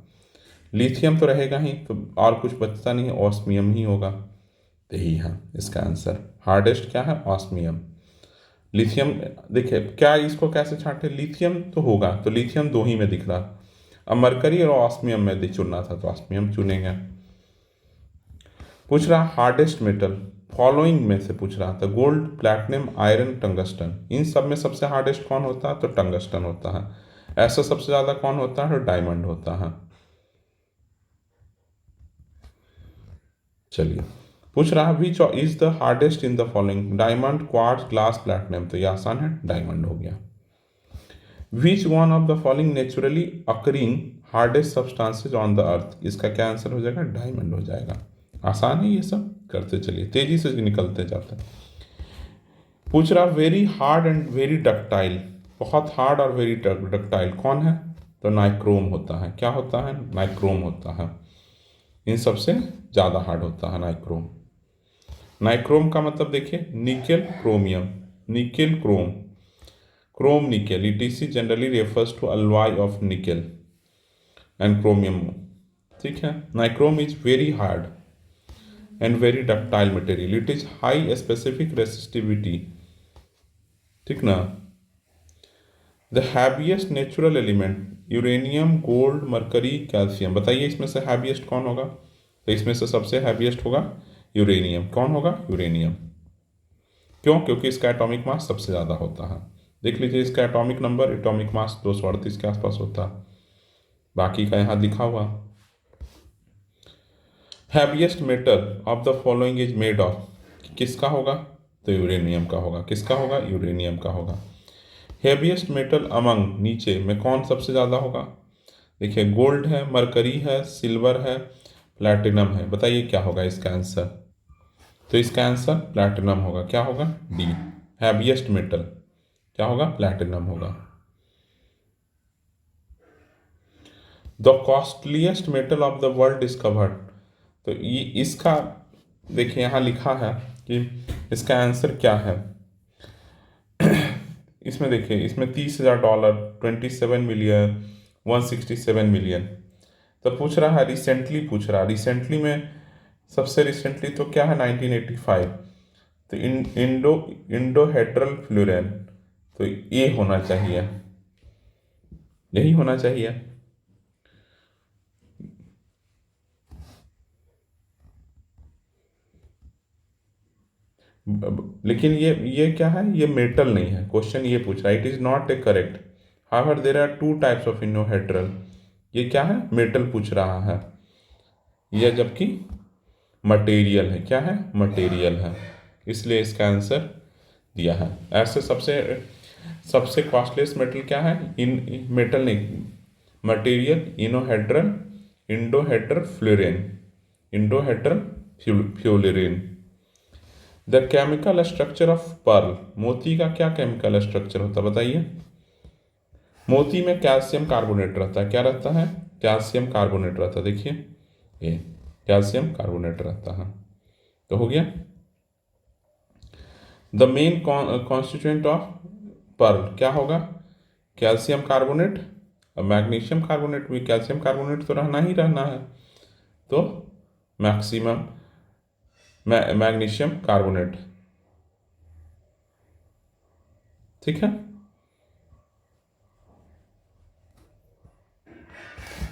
लिथियम तो रहेगा ही, तो और कुछ बचता नहीं है, ऑस्मियम ही होगा। तो यही है इसका आंसर। हार्डेस्ट क्या है? ऑस्मियम। लिथियम देखिए, क्या इसको कैसे छांटे? लिथियम तो होगा, तो लिथियम दो ही में दिख रहा। अब मरकरी और ऑस्मियम में चुनना था, तो ऑस्मियम चुनेंगे। पूछ रहा हार्डेस्ट मेटल, फॉलोइंग में से पूछ रहा था, गोल्ड, प्लैटिनम, आयरन, टंगस्टन। इन सब में सबसे हार्डेस्ट कौन होता है? तो टंगस्टन होता है। ऐसा सबसे ज़्यादा कौन होता है? तो डायमंड होता है। चलिए, पूछ रहा which is the hardest in the following, diamond, quartz, glass, platinum. तो ये आसान है, डायमंड हो गया। विच one of the following naturally occurring hardest substances on the earth. इसका क्या आंसर हो जाएगा? डायमंड हो जाएगा। आसान है, ये सब करते चलिए, तेजी से निकलते जाते हैं। पूछ रहा very hard and very ductile, बहुत हार्ड और वेरी डक्टाइल कौन है? तो नाइक्रोम होता है। क्या होता है? नाइक्रोम होता है। इन सबसे ज़्यादा हार्ड होता है नाइक्रोम। नाइक्रोम का मतलब देखिए, nickel chromium, nickel chrome, chrome nickel. ETC generally refers to alloy of nickel and chromium. ठीक है, nichrome is very hard and very ductile material. It is high specific resistivity. ठीक ना। The heaviest natural element, uranium, gold, mercury, calcium. बताइए इसमें से हैवीएस्ट कौन होगा? तो इसमें से सबसे हैवीएस्ट होगा यूरेनियम। कौन होगा? यूरेनियम। क्यों? क्योंकि इसका एटॉमिक मास सबसे ज़्यादा होता है। देख लीजिए, इसका एटॉमिक नंबर, एटॉमिक मास 238 के आसपास होता है। बाकी का यहाँ लिखा हुआ। Heaviest metal of the following is made of, किसका होगा? तो यूरेनियम का होगा। किसका होगा? यूरेनियम का होगा। हैवीएस्ट मेटल अमंग, नीचे में कौन सबसे ज़्यादा होगा? देखिए, गोल्ड है, मरकरी है, सिल्वर है, प्लैटिनम है। बताइए क्या होगा इसका आंसर? तो इसका आंसर प्लैटिनम होगा। क्या होगा? डी, हैवीएस्ट मेटल क्या होगा? प्लैटिनम होगा। The costliest metal of the world discovered. तो ये इसका देखिए यहाँ लिखा है कि इसका आंसर क्या है। इसमें देखिए, इसमें $30,000, 27 मिलियन, 167 मिलियन। तो पूछ रहा है रिसेंटली, पूछ रहा रिसेंटली में, सबसे रिसेंटली तो क्या है? 1985। तो इंडो हेड्रल फ्लोरेन, तो ये होना चाहिए, यही होना चाहिए। लेकिन ये क्या है? ये मेटल नहीं है। क्वेश्चन ये पूछ रहा है, it is not a correct. However there are two types of endohedral. ये क्या है? मेटल पूछ रहा है। यह जबकि मटेरियल है। क्या है? मटेरियल है। इसलिए इसका आंसर दिया है। ऐसे सबसे सबसे कॉस्टलीस्ट मेटल क्या है? इन मेटल नहीं, material, endohedral, endohedral fullerene, endohedral fullerene. The chemical structure of pearl, मोती का क्या केमिकल स्ट्रक्चर होता है? बताइए। मोती में कैल्शियम कार्बोनेट रहता है। क्या रहता है? कैल्शियम कार्बोनेट रहता है। देखिए, ये कैल्शियम कार्बोनेट रहता है। तो हो गया। The main constituent of pearl क्या होगा? Calcium carbonate. और मैग्नीशियम कार्बोनेट भी, कैल्शियम कार्बोनेट तो रहना ही रहना है। तो मैक्सिमम मैग्नीशियम कार्बोनेट। ठीक है।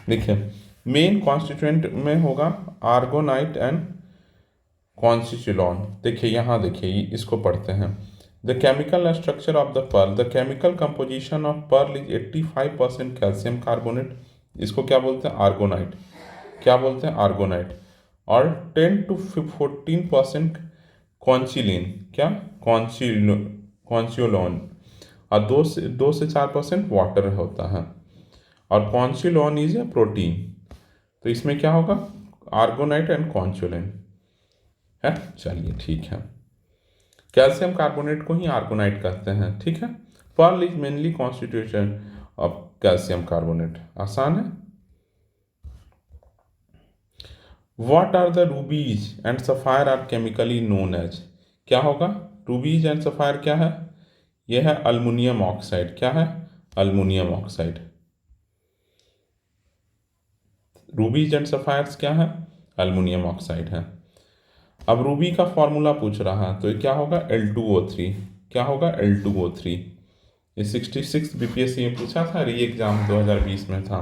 देखिए मेन कॉन्स्टिट्यूएंट में होगा आर्गोनाइट एंड कॉन्स्टिट्यूलॉन। देखिए यहाँ देखिए इसको पढ़ते हैं। The chemical structure of the pearl, the chemical composition of pearl is 85% calcium carbonate, इसको क्या बोलते हैं आर्गोनाइट, क्या बोलते हैं आर्गोनाइट, और 10 to 14% कॉन्चिलिन, क्या कॉन्चियोलॉन, और 2 से 4% वाटर होता है, और कॉन्चिलोन इज ए प्रोटीन। तो इसमें क्या होगा आर्गोनाइट एंड कॉन्चुलिन है। चलिए ठीक है, कैल्शियम कार्बोनेट को ही आर्गोनाइट कहते हैं, ठीक है। Pearl is mainly constitution of calcium carbonate, आसान है। What are the rubies and sapphire are chemically known as, क्या होगा रूबीज एंड सफायर क्या है, यह है अल्मुनियम ऑक्साइड, क्या है अल्मुनियम ऑक्साइड। रूबीज एंड सफायर्स क्या है अल्मुनियम ऑक्साइड है। अब रूबी का फॉर्मूला पूछ रहा है तो ये क्या होगा L2O3, क्या होगा L2O3। ये 66 बीपीएससी में पूछा था, री एग्जाम 2020 में था,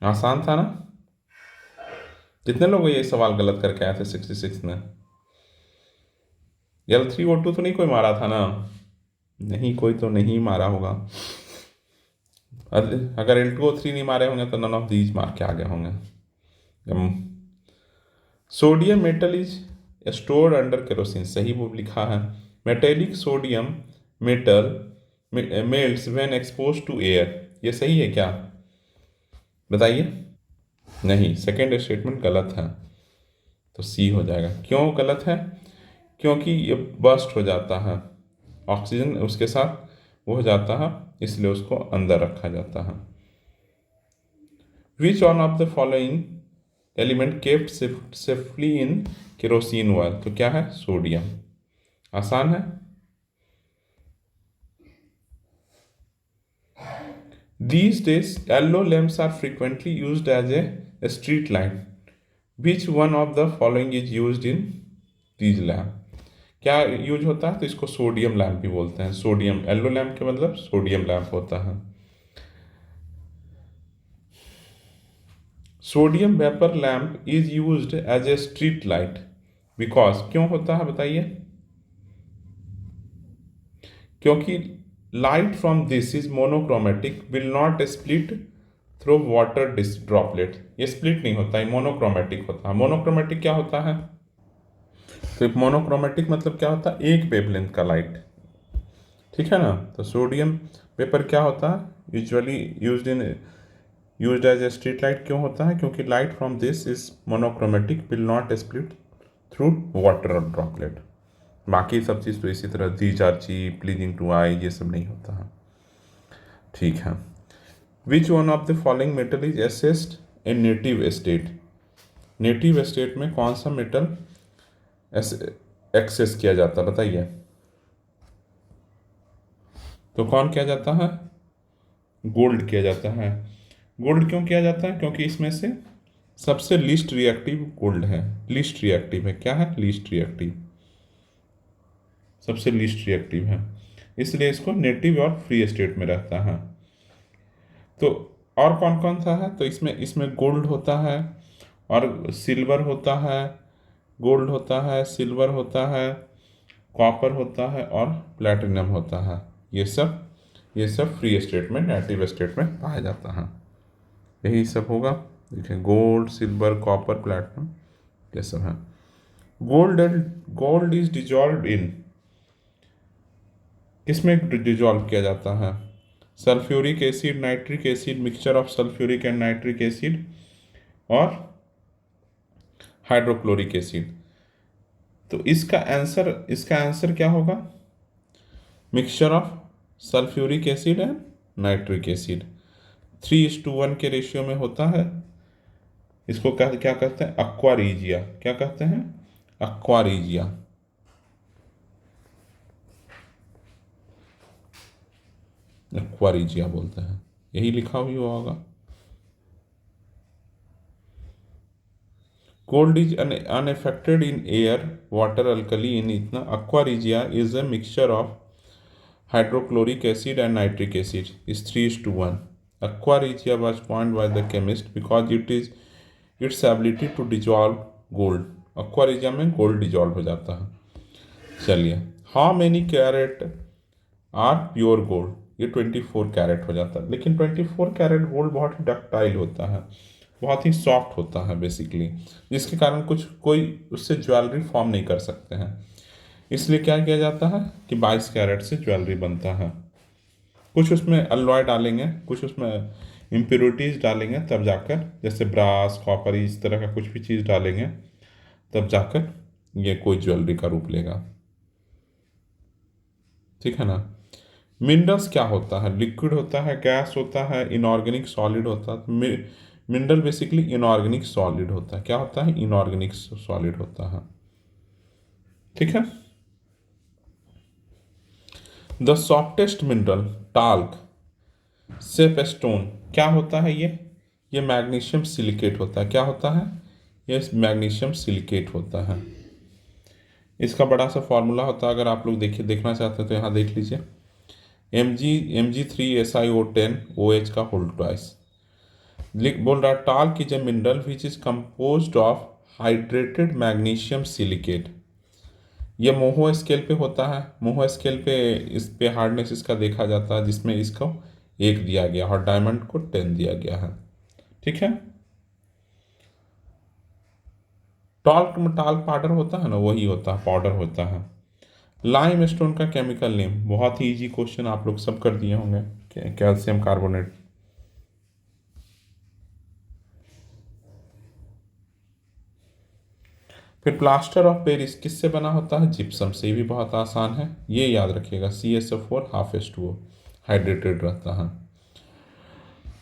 आसान था ना। कितने लोग ये सवाल गलत करके आए थे 66 में। L3O2 तो नहीं कोई मारा था ना, नहीं कोई तो नहीं मारा होगा। अगर L2O3 नहीं मारे होंगे तो नन ऑफ दीज मार के आगे होंगे। Sodium metal is stored under kerosene, सही वो लिखा है। Metallic sodium metal melts when expose to air, ये सही है क्या बताइए। नहीं, सेकेंड स्टेटमेंट गलत है, तो सी हो जाएगा। क्यों गलत है, क्योंकि ये बस्ट हो जाता है, ऑक्सीजन उसके साथ वो हो जाता है, इसलिए उसको अंदर रखा जाता है। Which one of the following element kept safely in kerosene oil, तो क्या है सोडियम, आसान है। These days yellow lamps are frequently used as a street light. Which one of the following is used in these lamp, क्या यूज होता है, तो इसको सोडियम लैम्प भी बोलते हैं। सोडियम येलो लैम्प के मतलब सोडियम लैम्प होता है। Sodium vapour lamp is used as a street light because, क्यों होता है बताइए, क्योंकि light from this is monochromatic will not split through water droplet, ये स्प्लिट नहीं होता है, मोनोक्रोमेटिक होता है। मोनोक्रोमेटिक क्या होता है, तो मोनोक्रोमेटिक मतलब क्या होता है एक वेवलेंथ का लाइट, ठीक है ना। तो सोडियम वेपर क्या होता है usually used as a street light, क्यों होता है, क्योंकि light from this is monochromatic will not split through water droplet. बाकी सब चीज़ तो इसी तरह these are cheap pleasing to eye, ये सब नहीं होता है, ठीक है। Which one of the following metal is accessed in native state, native state में कौन सा मेटल एक्सेस किया जाता है बताइए, तो कौन किया जाता है गोल्ड किया जाता है। गोल्ड क्यों किया जाता है, क्योंकि इसमें से सबसे लीस्ट रिएक्टिव गोल्ड है, लीस्ट रिएक्टिव है, क्या है लीस्ट रिएक्टिव, सबसे लीस्ट रिएक्टिव है, इसलिए इसको नेटिव और फ्री स्टेट में रहता है। तो और कौन कौन सा है, तो इसमें गोल्ड होता है और सिल्वर होता है, गोल्ड होता है, सिल्वर होता है, कॉपर होता है और प्लैटिनम होता है। ये सब फ्री स्टेट में नेटिव स्टेट में पाया जाता है, यही सब होगा। देखिए गोल्ड सिल्वर कॉपर प्लैटिनम ये सब है। गोल्ड इज डिजॉल्व इन, किसमें डिजॉल्व किया जाता है, sulphuric acid nitric acid, mixture of sulphuric and nitric acid और हाइड्रोक्लोरिक एसिड। तो इसका आंसर क्या होगा, mixture of sulphuric acid and nitric acid 3:1 के रेशियो में होता है। इसको क्या कहते हैं एक्वारीजिया, क्या कहते हैं एक्वारीजिया। एक्वारीजिया बोलते हैं, यही लिखा हुआ होगा। Gold is unaffected in air, water, alkali in इतना। Aqua is a mixture of hydrochloric acid and nitric acid is 3:1, Aqua regia was coined by the chemist because it is its ability to dissolve gold. Aqua regia में गोल्ड डिजॉल्व हो जाता है। चलिए, how many carat are pure gold, ये 24 कैरेट हो जाता है, लेकिन 24 कैरेट गोल्ड बहुत ही डक्टाइल होता है, बहुत ही सॉफ्ट होता है बेसिकली, जिसके कारण कोई उससे ज्वेलरी फॉर्म नहीं कर सकते हैं। इसलिए क्या किया जाता है कि 22 कैरेट से ज्वेलरी बनता है। कुछ उसमें अलॉय डालेंगे, कुछ उसमें इम्प्योरिटीज डालेंगे, तब जाकर, जैसे ब्रास कॉपर इस तरह का कुछ भी चीज़ डालेंगे, तब जाकर ये कोई ज्वेलरी का रूप लेगा। ठीक है ना। मिनरल्स क्या होता है? लिक्विड होता है, गैस होता है, इनऑर्गेनिक सॉलिड होता है। मिनरल बेसिकली इनऑर्गेनिक सॉलिड होता है। क्या होता है? इनऑर्गेनिक सॉलिड होता है। ठीक है। The softest mineral talc safe stone क्या होता है? ये मैग्नीशियम सिलिकेट होता है। क्या होता है? ये मैग्नीशियम सिलिकेट होता है। इसका बड़ा सा फॉर्मूला होता है, अगर आप लोग देखना चाहते हैं तो यहाँ देख लीजिए। Mg3SiO10 OH का होल ट्वाइस। बोल रहा talc is a mineral which is composed of hydrated magnesium silicate. ये मोहो स्केल पे होता है। मोहो स्केल पे इस पे हार्डनेस इसका देखा जाता है, जिसमें इसको 1 दिया गया और डायमंड को 10 दिया गया है। ठीक है। टाल्क पाउडर होता है ना, वही होता है, पाउडर होता है। लाइम स्टोन का केमिकल नेम, बहुत ही इजी क्वेश्चन, आप लोग सब कर दिए होंगे। Calcium carbonate. फिर प्लास्टर ऑफ पेरिस किससे बना होता है? जिप्सम से। भी बहुत आसान है, ये याद रखिएगा। CSO4 H2O हाइड्रेटेड रहता है।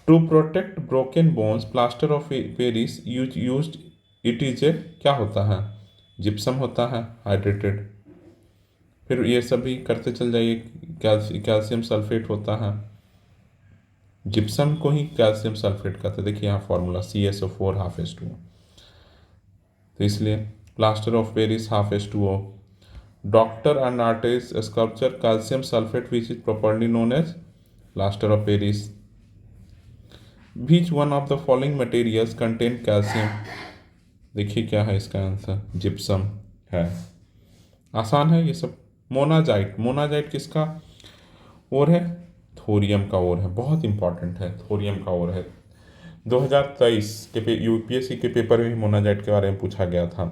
To protect broken bones plaster of Paris used it is a क्या होता है? जिप्सम होता है, हाइड्रेटेड। फिर ये सभी करते चल जाइए। कैल्शियम सल्फेट होता है, जिप्सम को ही कैल्शियम सल्फेट कहते हैं। देखिए यहाँ फॉर्मूला CSO4 H2O, तो इसलिए plaster of Paris H2O। Doctor ornates sculpture calcium sulphate which is properly known as plaster of Paris. Which one of the following materials contain calcium? देखिए क्या है इसका आंसर? जिप्सम है। आसान है ये सब। मोनाजाइट, मोनाजाइट किसका ओर है? थोरियम का ओर है। बहुत इंपॉर्टेंट है, थोरियम का ओर है। 2023 के UPSC के पेपर में मोनाजाइट के बारे में पूछा गया था।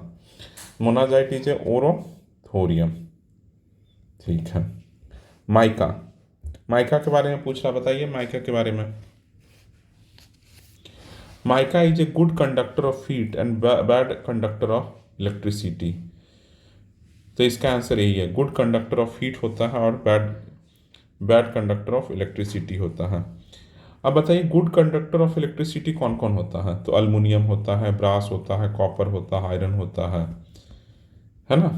Monazite is a ore of thorium. ठीक है। माइका, माइका के बारे में पूछ रहा, बताइए माइका के बारे में। Mica is a good conductor of heat and bad conductor of electricity. तो इसका आंसर यही है, गुड कंडक्टर ऑफ हीट होता है और बैड कंडक्टर ऑफ इलेक्ट्रिसिटी होता है। अब बताइए गुड कंडक्टर ऑफ इलेक्ट्रिसिटी कौन कौन होता है? तो अल्मुनियम होता है, ब्रास होता है, कॉपर होता है, आयरन होता है ना।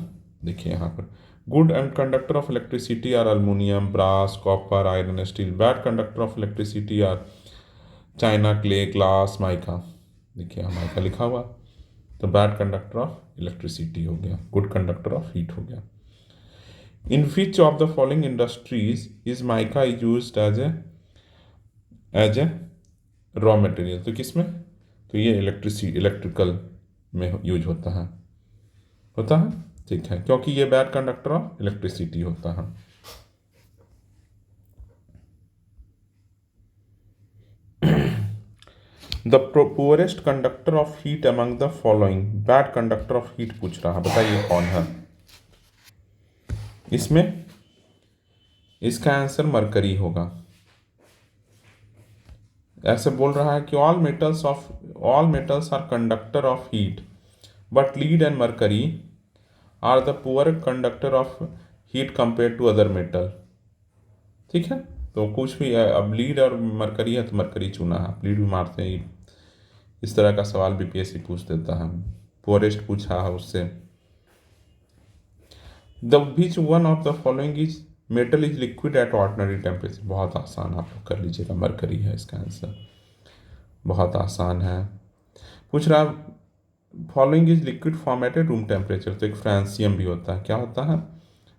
देखिए यहाँ पर good and conductor of electricity are aluminium, brass, copper, iron, steel. Bad conductor of electricity are china, clay, glass, mica. देखिए यहाँ माइका लिखा हुआ, तो बैड कंडक्टर ऑफ इलेक्ट्रिसिटी हो गया, गुड कंडक्टर ऑफ हीट हो गया। In which of the following industries is mica is used as a raw material? तो किसमें? तो ये इलेक्ट्रिकल में यूज होता है। ठीक है, क्योंकि ये बैड कंडक्टर ऑफ इलेक्ट्रिसिटी होता है। The poorest conductor of heat among the following, bad conductor of heat पूछ रहा है, बताइए कौन है इसमें? इसका आंसर मरकरी होगा। ऐसे बोल रहा है कि all metals are conductor of heat but lead and mercury are the poor conductor of heat compare to other metal. ठीक है, तो कुछ भी है, अब लीड और मरकरी है तो मरकरी चुना है। आप लीड भी मारते हैं, इस तरह का सवाल BPSC पूछ देता है। पुअरेस्ट पूछा है उससे। The which one of the following is metal is liquid at ordinary temperature? बहुत आसान, आप लोग कर लीजिएगा, मरकरी है इसका आंसर। बहुत आसान है। पूछ रहा following is liquid form at a room temperature? तो एक फ्रांसियम भी होता है। क्या होता है?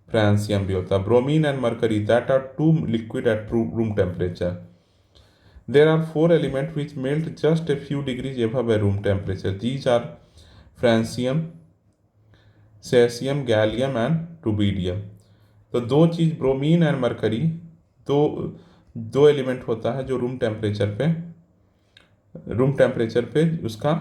फ्रांसियम भी होता है। Bromine and mercury that are two liquid at room temperature. There are four elements which melt just a few degrees above a room temperature. These are francium, cesium, gallium and rubidium. तो दो चीज़ ब्रोमीन एंड मरकरी, दो दो एलिमेंट होता है जो रूम टेम्परेचर पे उसका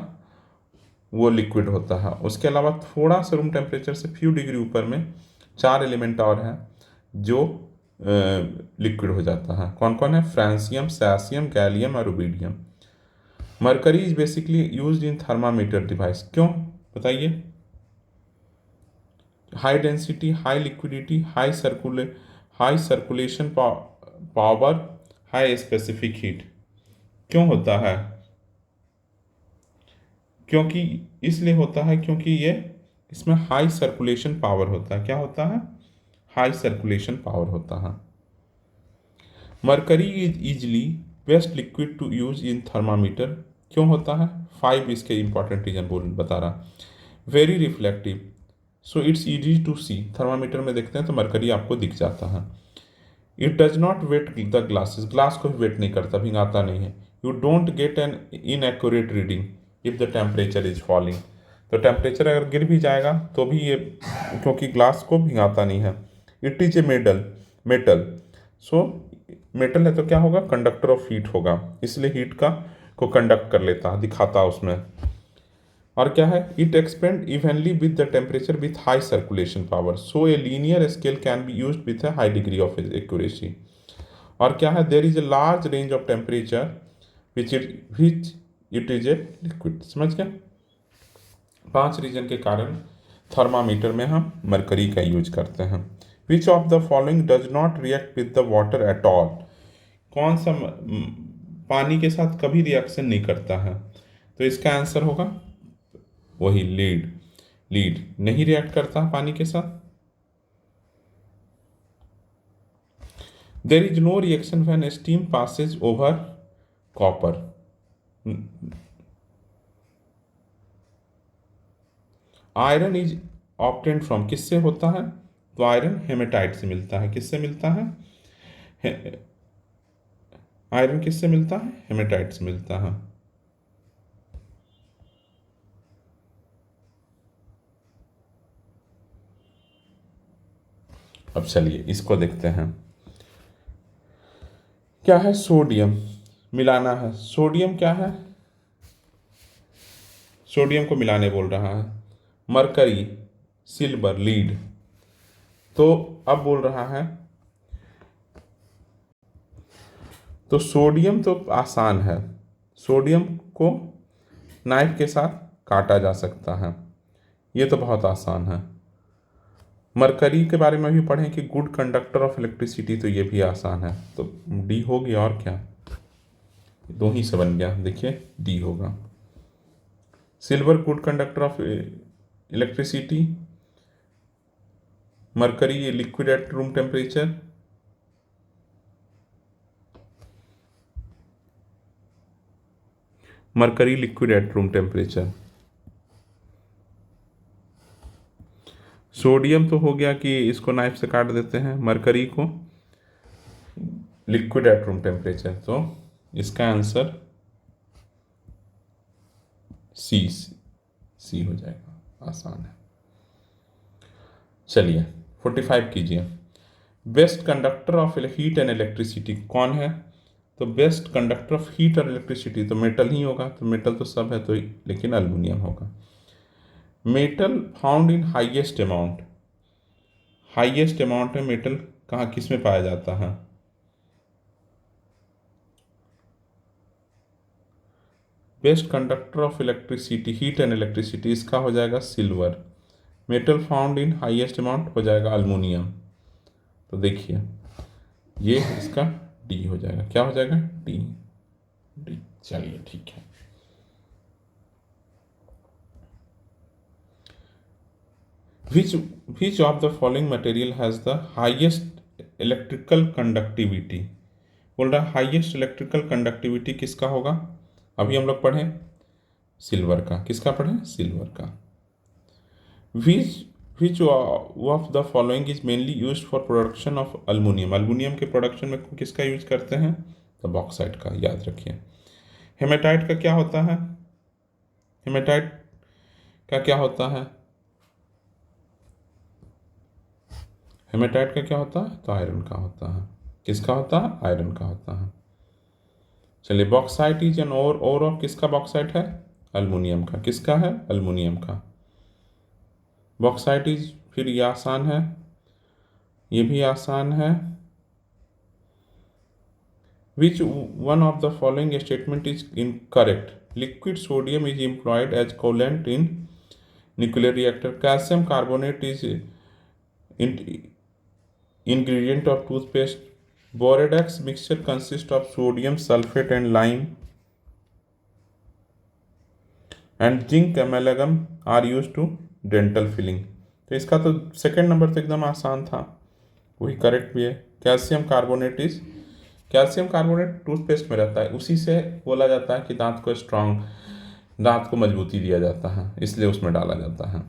वो लिक्विड होता है। उसके अलावा थोड़ा सा रूम टेम्परेचर से फ्यू डिग्री ऊपर में चार एलिमेंट और हैं जो लिक्विड हो जाता है। कौन कौन है? फ्रांसियम, सैसियम, गैलियम और rubidium. Mercury is basically used in thermometer device. क्यों बताइए? High density, high liquidity, high circulation power, high specific heat. क्यों होता है? क्योंकि इसलिए होता है क्योंकि ये इसमें हाई सर्कुलेशन पावर होता है। क्या होता है? हाई सर्कुलेशन पावर होता है। Mercury is easily best liquid to use in thermometer. क्यों होता है? 5 इसके इंपॉर्टेंट रीजन बता रहा। Very reflective, so it's easy to see. Thermometer में देखते हैं तो मरकरी आपको दिख जाता है। It does not wet the glasses, glass को वेट नहीं करता, भिंगाता नहीं है। You don't get an inaccurate reading if the temperature is falling. तो टेम्परेचर अगर गिर भी जाएगा तो भी ये, क्योंकि ग्लास को भिंगाता नहीं है। It is a metal, so metal है तो क्या होगा? कंडक्टर ऑफ हीट होगा, इसलिए हीट को कंडक्ट कर लेता, दिखाता उसमें। और क्या है? It expand evenly with the temperature with high circulation power, so a linear scale can be use with A high degree of accuracy. और क्या है? There is a large range of temperature which it is a liquid. समझ गया? 5 रीजन के कारण थर्मामीटर में हम मरकरी का यूज करते हैं। विच of the following does not react with the water at all? कौन सा पानी के साथ कभी रिएक्शन नहीं करता है? तो इसका आंसर होगा वही लीड नहीं रिएक्ट करता पानी के साथ। There is no reaction when steam passes over copper. Iron is obtained from, किससे होता है? तो आयरन हेमेटाइट से मिलता है। किससे मिलता है? आयरन किससे मिलता है? हेमेटाइट से मिलता है। अब चलिए इसको देखते हैं। क्या है? सोडियम मिलाना है। सोडियम क्या है? सोडियम को मिलाने बोल रहा है। Mercury, silver, lead. तो अब बोल रहा है, तो सोडियम तो आसान है, सोडियम को नाइफ के साथ काटा जा सकता है, ये तो बहुत आसान है। मरकरी के बारे में भी पढ़ें कि गुड कंडक्टर ऑफ इलेक्ट्रिसिटी, तो ये भी आसान है। तो डी हो गया, और क्या? दो ही से बन गया, देखिए डी होगा। Silver good conductor of electricity, mercury liquid at room temperature, mercury liquid at room temperature. Sodium तो हो गया कि इसको नाइफ से काट देते हैं, मरकरी को लिक्विड एट रूम टेम्परेचर। तो इसका आंसर सी हो जाएगा, आसान है। चलिए 45 कीजिए। Best conductor of heat and electricity कौन है? तो बेस्ट कंडक्टर ऑफ हीट और इलेक्ट्रिसिटी तो मेटल ही होगा। तो मेटल तो सब है, तो लेकिन अल्युमिनियम होगा। Metal found in highest amount, highest amount में मेटल कहाँ किस में पाया जाता है? Best conductor of electricity, heat and electricity, इसका हो जाएगा silver. Metal found in highest amount हो जाएगा अल्युमिनियम। तो देखिए ये इसका डी हो जाएगा। क्या हो जाएगा? डी। चलिए ठीक है। Which of the following material has the highest electrical conductivity? बोल रहा है हाईएस्ट इलेक्ट्रिकल कंडक्टिविटी किसका होगा? अभी हम लोग पढ़े सिल्वर का। किसका पढ़े? सिल्वर का। Which of the following is mainly used for production of aluminium? Aluminium के प्रोडक्शन में किसका यूज करते हैं? तो बॉक्साइट का याद रखिए। हेमेटाइट का क्या होता है? हेमेटाइट का क्या होता है? हेमेटाइट का क्या होता है? तो आयरन का होता है। किसका होता है? आयरन का होता है। चलिए, bauxite is an ore of किसका बॉक्साइट है? अल्मुनियम का। किसका है? अल्मुनियम का। बॉक्साइट इज, फिर ये आसान है, ये भी आसान है। Which one of the following statement is incorrect? Liquid sodium is employed as coolant in nuclear reactor. Calcium carbonate is ingredient of toothpaste. Borax mixture consists of sodium sulfate and lime. And zinc amalgam are used to dental filling. तो इसका तो सेकंड नंबर तो एकदम आसान था, वही करेक्ट भी है। कैल्शियम कार्बोनेट टूथपेस्ट में रहता है, उसी से बोला जाता है कि दांत को मजबूती दिया जाता है, इसलिए उसमें डाला जाता है।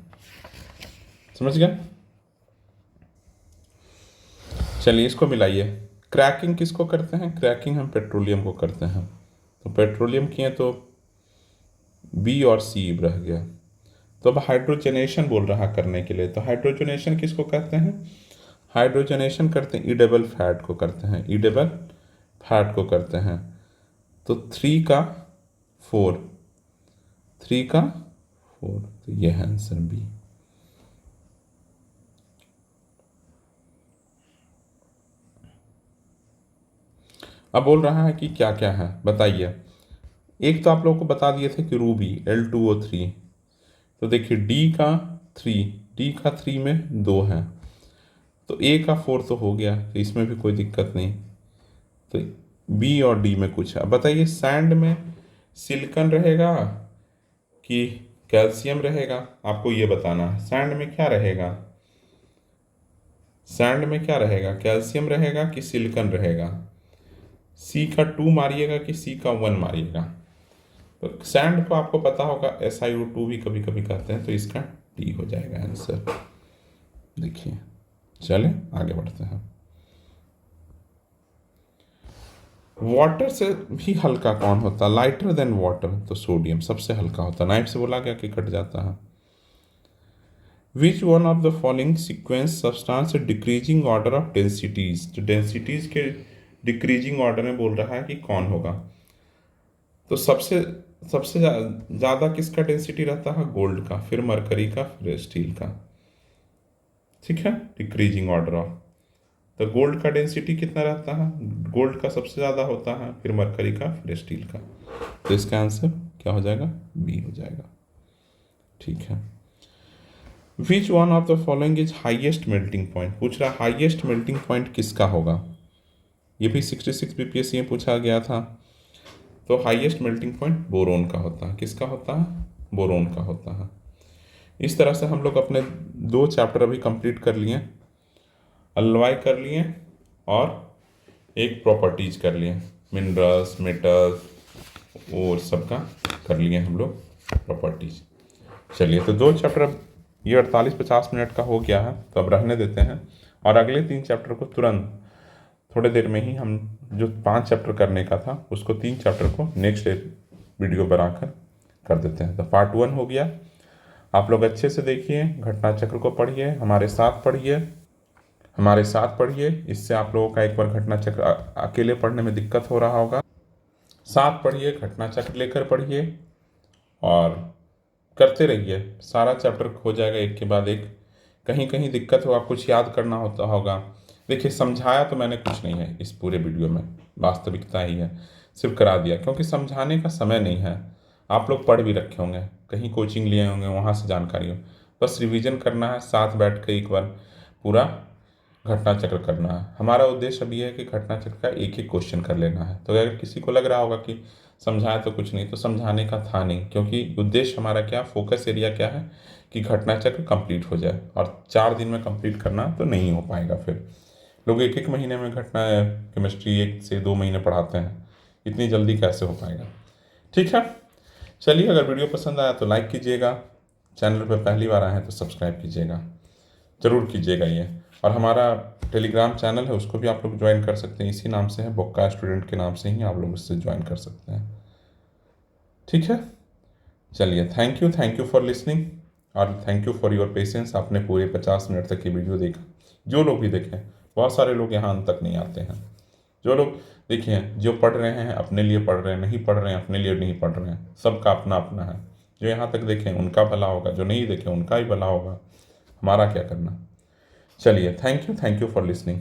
समझ गए? चलिए, इसको मिलाइए। क्रैकिंग किसको करते हैं? क्रैकिंग हम पेट्रोलियम को करते हैं। तो पेट्रोलियम किए तो बी और सी रह गया। तो अब हाइड्रोजनेशन बोल रहा करने के लिए, तो हाइड्रोजनेशन किसको कहते हैं? हाइड्रोजनेशन करते हैं ईडेबल फैट को करते हैं, ईडेबल फैट को करते हैं। तो 3 का 4, तो ये है आंसर बी। अब बोल रहा है कि क्या क्या है बताइए। एक तो आप लोगों को बता दिए थे कि रूबी L2O3। तो देखिए डी का 3 में 2 है, तो ए का 4 तो हो गया, तो इसमें भी कोई दिक्कत नहीं। तो बी और डी में कुछ है। अब बताइए, सैंड में सिलिकॉन रहेगा कि कैल्शियम रहेगा? आपको ये बताना है। सैंड में क्या रहेगा? कैल्शियम रहेगा कि सिलिकॉन रहेगा? सी का 2 मारिएगा कि सी का 1 मारिएगा? तो सैंड को आपको पता होगा SiO2 भी कभी कभी कहते हैं, तो इसका डी हो जाएगा आंसर। देखिए, चले आगे बढ़ते हैं। वाटर से भी हल्का कौन होता है? लाइटर देन वाटर, तो सोडियम सबसे हल्का होता है। नाइफ से बोला गया कि कट जाता है। Which one of the following sequence substance decreasing order of densities? तो डेंसिटीज के डिक्रीजिंग ऑर्डर में बोल रहा है कि कौन होगा? तो सबसे ज़्यादा किसका डेंसिटी रहता है? गोल्ड का, फिर मरकरी का, फिर स्टील का। ठीक है, डिक्रीजिंग ऑर्डर ऑफ। तो गोल्ड का डेंसिटी कितना रहता है? गोल्ड का सबसे ज़्यादा होता है, फिर मरकरी का, फिर स्टील का। तो इसका आंसर क्या हो जाएगा? बी हो जाएगा। ठीक है। Which one of the following is highest melting point? पूछ रहा हाईएस्ट मेल्टिंग पॉइंट किसका होगा? ये भी 66 BPSC में पूछा गया था। तो हाईएस्ट मेल्टिंग पॉइंट बोरोन का होता है। किसका होता है? बोरोन का होता है। इस तरह से हम लोग अपने 2 चैप्टर अभी कंप्लीट कर लिए, अलॉय कर लिए और एक प्रॉपर्टीज कर लिए, मिनरल्स, मेटल्स और सबका कर लिए हम लोग प्रॉपर्टीज। चलिए, तो 2 चैप्टर ये 48-50 मिनट का हो गया है, तो अब रहने देते हैं और अगले 3 चैप्टर को तुरंत थोड़े देर में ही हम जो 5 चैप्टर करने का था उसको 3 चैप्टर को नेक्स्ट वीडियो बनाकर कर देते हैं। तो पार्ट 1 हो गया। आप लोग अच्छे से देखिए, घटना चक्र को पढ़िए, हमारे साथ पढ़िए। इससे आप लोगों का एक बार घटना चक्र अकेले पढ़ने में दिक्कत हो रहा होगा। साथ पढ़िए, घटना चक्र लेकर पढ़िए और करते रहिए। सारा चैप्टर हो जाएगा एक के बाद एक। कहीं कहीं दिक्कत होगा, कुछ याद करना होता होगा। देखिए, समझाया तो मैंने कुछ नहीं है इस पूरे वीडियो में, वास्तविकता ही है, सिर्फ करा दिया, क्योंकि समझाने का समय नहीं है। आप लोग पढ़ भी रखे होंगे, कहीं कोचिंग लिए होंगे, वहाँ से जानकारी हो, बस रिवीजन करना है, साथ बैठ कर एक बार पूरा घटना चक्र करना है। हमारा उद्देश्य अभी है कि घटना चक्र का एक एक क्वेश्चन कर लेना है। तो अगर किसी को लग रहा होगा कि समझाया तो कुछ नहीं, तो समझाने का था नहीं, क्योंकि उद्देश्य हमारा क्या, फोकस एरिया क्या है कि घटना चक्र कंप्लीट हो जाए, और 4 दिन में कंप्लीट करना तो नहीं हो पाएगा। फिर लोग 1-1 महीने में घटना केमिस्ट्री 1 से 2 महीने पढ़ाते हैं, इतनी जल्दी कैसे हो पाएगा? ठीक है, चलिए, अगर वीडियो पसंद आया तो लाइक कीजिएगा, चैनल पर पहली बार आए हैं तो सब्सक्राइब कीजिएगा, ज़रूर कीजिएगा ये। और हमारा टेलीग्राम चैनल है उसको भी आप लोग ज्वाइन कर सकते हैं, इसी नाम से है, बोक्का स्टूडेंट के नाम से ही आप लोग उससे ज्वाइन कर सकते हैं। ठीक है, चलिए, थैंक यू फॉर लिसनिंग और thank you for your patience. आपने पूरे 50 मिनट तक की वीडियो देखा, जो लोग भी देखें, बहुत सारे लोग यहाँ अंत तक नहीं आते हैं। जो लोग देखिए, जो पढ़ रहे हैं अपने लिए पढ़ रहे हैं, नहीं पढ़ रहे हैं अपने लिए नहीं पढ़ रहे हैं, सबका अपना अपना है। जो यहाँ तक देखें उनका भला होगा, जो नहीं देखें उनका ही भला होगा, हमारा क्या करना। चलिए, थैंक यू फॉर लिसनिंग।